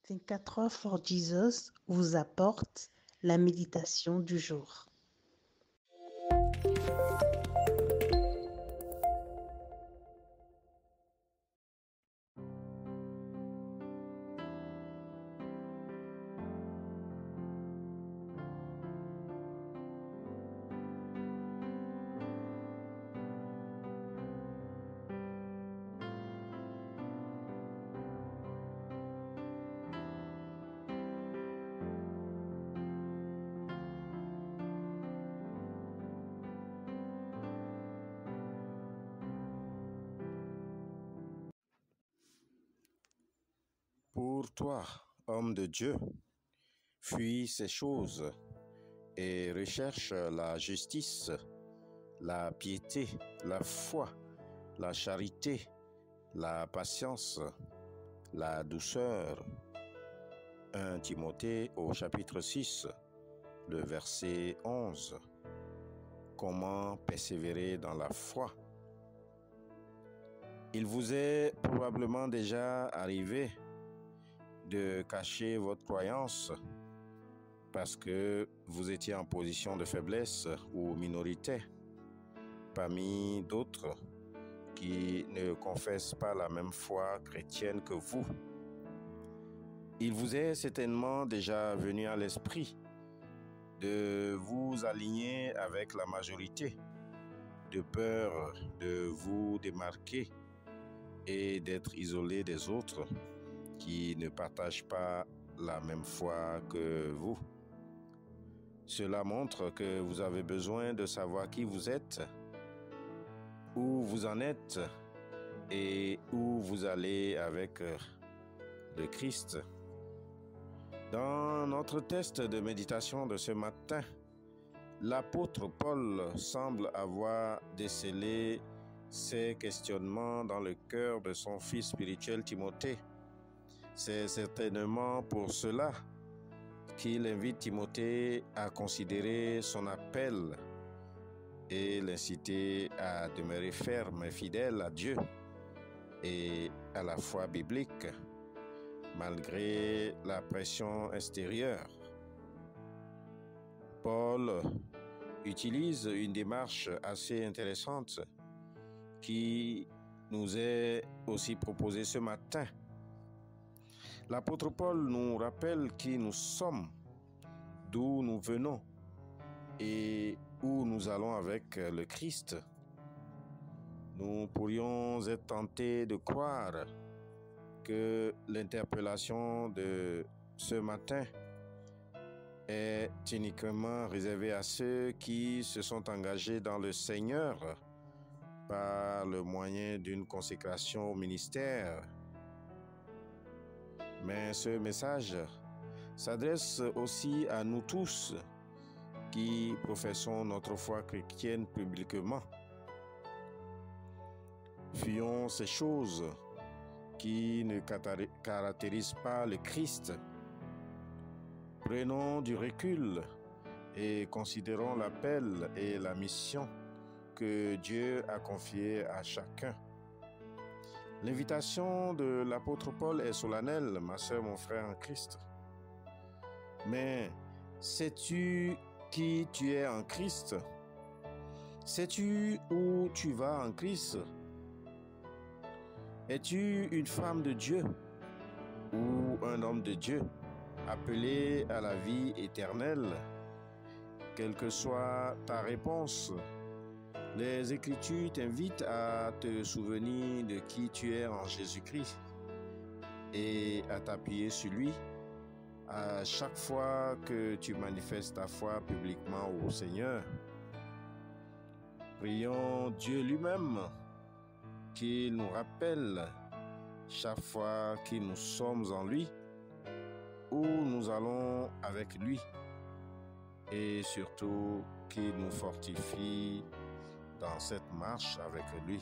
Think 4 for Jesus vous apporte la méditation du jour. Pour toi, homme de Dieu, fuis ces choses et recherche la justice, la piété, la foi, la charité, la patience, la douceur. 1 Timothée au chapitre 6, le verset 11. Comment persévérer dans la foi? Il vous est probablement déjà arrivé de cacher votre croyance parce que vous étiez en position de faiblesse ou minorité parmi d'autres qui ne confessent pas la même foi chrétienne que vous. Il vous est certainement déjà venu à l'esprit de vous aligner avec la majorité, de peur de vous démarquer et d'être isolé des autres qui ne partagent pas la même foi que vous. Cela montre que vous avez besoin de savoir qui vous êtes, où vous en êtes et où vous allez avec le Christ. Dans notre test de méditation de ce matin, l'apôtre Paul semble avoir décelé ses questionnements dans le cœur de son fils spirituel Timothée. C'est certainement pour cela qu'il invite Timothée à considérer son appel et l'inciter à demeurer ferme et fidèle à Dieu et à la foi biblique, malgré la pression extérieure. Paul utilise une démarche assez intéressante qui nous est aussi proposée ce matin. L'apôtre Paul nous rappelle qui nous sommes, d'où nous venons et où nous allons avec le Christ. Nous pourrions être tentés de croire que l'interpellation de ce matin est uniquement réservée à ceux qui se sont engagés dans le Seigneur par le moyen d'une consécration au ministère. Mais ce message s'adresse aussi à nous tous qui professons notre foi chrétienne publiquement. Fuyons ces choses qui ne caractérisent pas le Christ. Prenons du recul et considérons l'appel et la mission que Dieu a confiée à chacun. L'invitation de l'apôtre Paul est solennelle, ma sœur, mon frère en Christ. Mais sais-tu qui tu es en Christ? Sais-tu où tu vas en Christ? Es-tu une femme de Dieu ou un homme de Dieu appelé à la vie éternelle? Quelle que soit ta réponse, les Écritures t'invitent à te souvenir de qui tu es en Jésus-Christ et à t'appuyer sur lui à chaque fois que tu manifestes ta foi publiquement au Seigneur. Prions Dieu lui-même qu'il nous rappelle chaque fois que nous sommes en lui, où nous allons avec lui et surtout qu'il nous fortifie dans cette marche avec lui.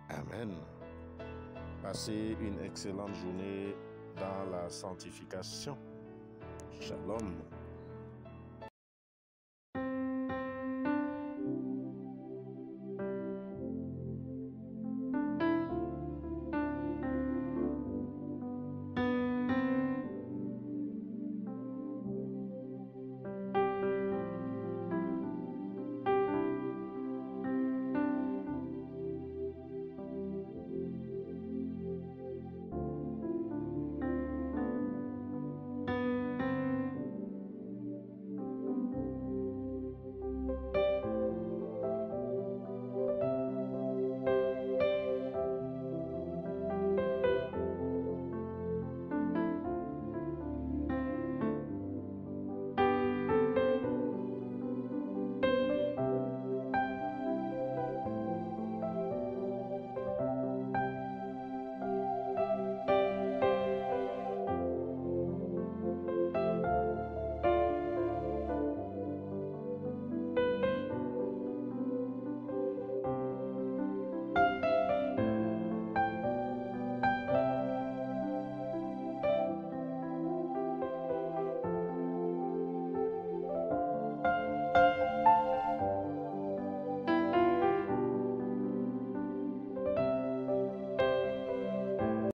Amen. Passez une excellente journée dans la sanctification. Shalom.